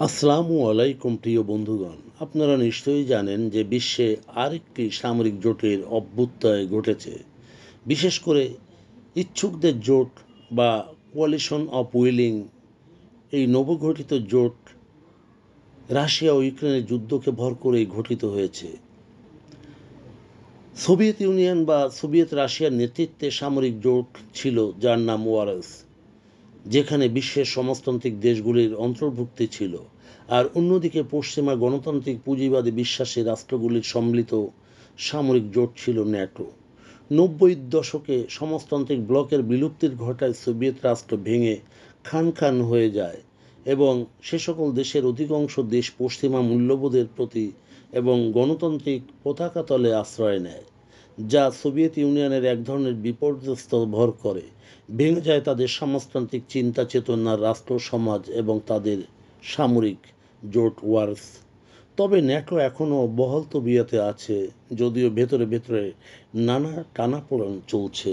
আসসালামু আলাইকুম প্রিয় বন্ধুগণ, আপনারা নিশ্চয়ই জানেন যে বিশ্বে আরেকটি সামরিক জোটের অভ্যুদয় ঘটেছে। বিশেষ করে ইচ্ছুকদের জোট বা কোয়ালিশন অফ উইলিং, এই নবগঠিত জোট রাশিয়া ও ইউক্রেনের যুদ্ধকে ভর করেই গঠিত হয়েছে। সোভিয়েত ইউনিয়ন বা সোভিয়েত রাশিয়ার নেতৃত্বে সামরিক জোট ছিল যার নাম ওয়ারস, যেখানে বিশ্বের সমাজতান্ত্রিক দেশগুলির অন্তর্ভুক্তি ছিল, আর অন্যদিকে পশ্চিমা গণতান্ত্রিক পুঁজিবাদী বিশ্বাসী রাষ্ট্রগুলির সম্মিলিত সামরিক জোট ছিল ন্যাটো। 90-এর দশকে সমাজতান্ত্রিক ব্লকের বিলুপ্তির ঘটায় সোভিয়েত রাষ্ট্র ভেঙে খান খান হয়ে যায় এবং সে সকল দেশের অধিকাংশ দেশ পশ্চিমা মূল্যবোধের প্রতি এবং গণতান্ত্রিক পতাকা তলে আশ্রয় নেয়, যা সোভিয়েত ইউনিয়নের এক ধরনের বিপর্যস্ত ভর করে। ভেঙে যায় তাদের সমাজতান্ত্রিক চিন্তা চেতনার রাষ্ট্র সমাজ এবং তাদের সামরিক জোট ওয়ারস। তবে ন্যাটো এখনও বহাল তবিয়তে আছে, যদিও ভেতরে ভেতরে নানা টানাপোড়েন চলছে।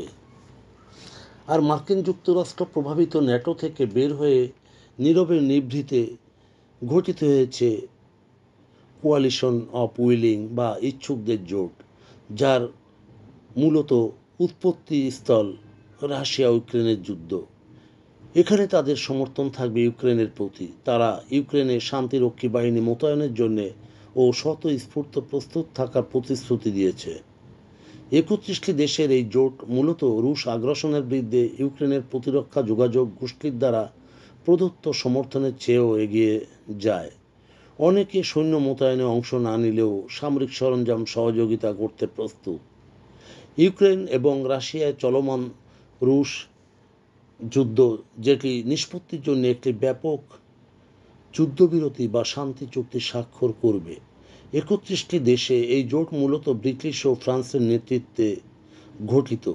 আর মার্কিন যুক্তরাষ্ট্র প্রভাবিত ন্যাটো থেকে বের হয়ে নীরবে নিভৃতে গঠিত হয়েছে কোয়ালিশন অফ উইলিং বা ইচ্ছুকদের জোট, যার মূলত উৎপত্তিস্থল রাশিয়া ইউক্রেনের যুদ্ধ। এখানে তাদের সমর্থন থাকবে ইউক্রেনের প্রতি। তারা ইউক্রেনে শান্তিরক্ষী বাহিনী মোতায়েনের জন্য ও স্বতঃস্ফূর্ত প্রস্তুত থাকার প্রতিশ্রুতি দিয়েছে। 31টি দেশের এই জোট মূলত রুশ আগ্রাসনের বিরুদ্ধে ইউক্রেনের প্রতিরক্ষা যোগাযোগ গোষ্ঠীর দ্বারা প্রদত্ত সমর্থনের চেয়েও এগিয়ে যায়। অনেকে সৈন্য মোতায়েনে অংশ না নিলেও সামরিক সরঞ্জাম সহযোগিতা করতে প্রস্তুত। ইউক্রেন এবং রাশিয়ায় চলমান রুশ যুদ্ধ, যেটি নিষ্পত্তির জন্য একটি ব্যাপক যুদ্ধবিরতি বা শান্তি চুক্তি স্বাক্ষর করবে। 31টি দেশে এই জোট মূলত ব্রিটিশ ও ফ্রান্সের নেতৃত্বে গঠিত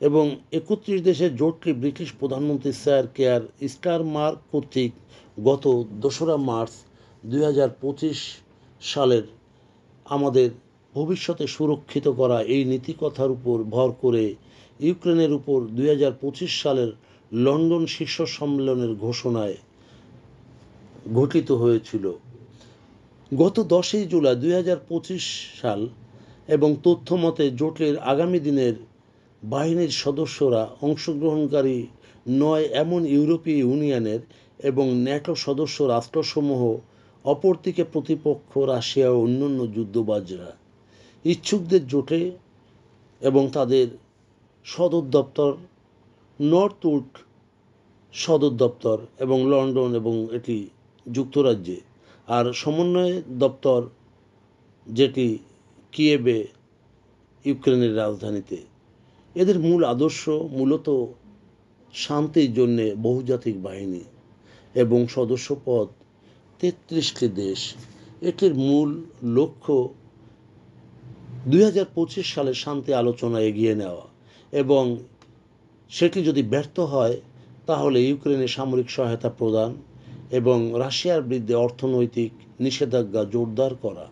এবং 31 দেশের জোটটি ব্রিটিশ প্রধানমন্ত্রী স্যার কেয়ার স্টারমার কর্তৃক গত 2রা মার্চ 2025 সালের আমাদের ভবিষ্যতে সুরক্ষিত করা এই নীতিকথার উপর ভর করে ইউক্রেনের উপর 2025 সালের লন্ডন শীর্ষ সম্মেলনের ঘোষণায় গঠিত হয়েছিল। গত 10ই জুলাই 2025 সাল এবং তথ্য মতে জোটের আগামী দিনের বাহিনীর সদস্যরা অংশগ্রহণকারী 9 এমন ইউরোপীয় ইউনিয়নের এবং ন্যাটো সদস্য রাষ্ট্রসমূহ, অপরদিকে প্রতিপক্ষ রাশিয়া ও অন্যান্য যুদ্ধবাজরা। ইচ্ছুকদের জোটে এবং তাদের সদর দপ্তর নর্থউড সদর দপ্তর এবং লন্ডন এবং এটি যুক্তরাজ্যে, আর সমন্বয় দপ্তর যেটি কিয়েভে ইউক্রেনের রাজধানীতে। এদের মূল আদর্শ মূলত শান্তির জন্যে বহুজাতিক বাহিনী এবং সদস্যপদ 33টি দেশ। এটির মূল লক্ষ্য 2025 সালে শান্তি আলোচনা এগিয়ে নেওয়া এবং সেটি যদি ব্যর্থ হয় তাহলে ইউক্রেনে সামরিক সহায়তা প্রদান এবং রাশিয়ার বিরুদ্ধে অর্থনৈতিক নিষেধাজ্ঞা জোরদার করা।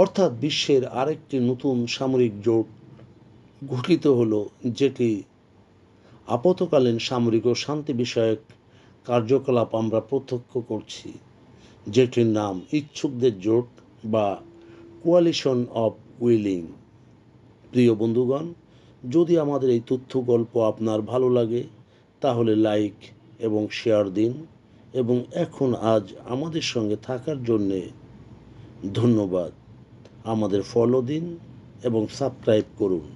অর্থাৎ বিশ্বের আরেকটি নতুন সামরিক জোট গঠিত হলো, যেটি আপতকালীন সামরিক ও শান্তি বিষয়ক কার্যকলাপ আমরা প্রত্যক্ষ করছি, যেটির নাম ইচ্ছুকদের জোট বা কোয়ালিশন অফ উইলিং। প্রিয় বন্ধুগণ, যদি আমাদের এই তথ্য গল্প আপনার ভালো লাগে তাহলে লাইক এবং শেয়ার দিন এবং আজ আমাদের সঙ্গে থাকার জন্যে ধন্যবাদ। আমাদের ফলো দিন এবং সাবস্ক্রাইব করুন।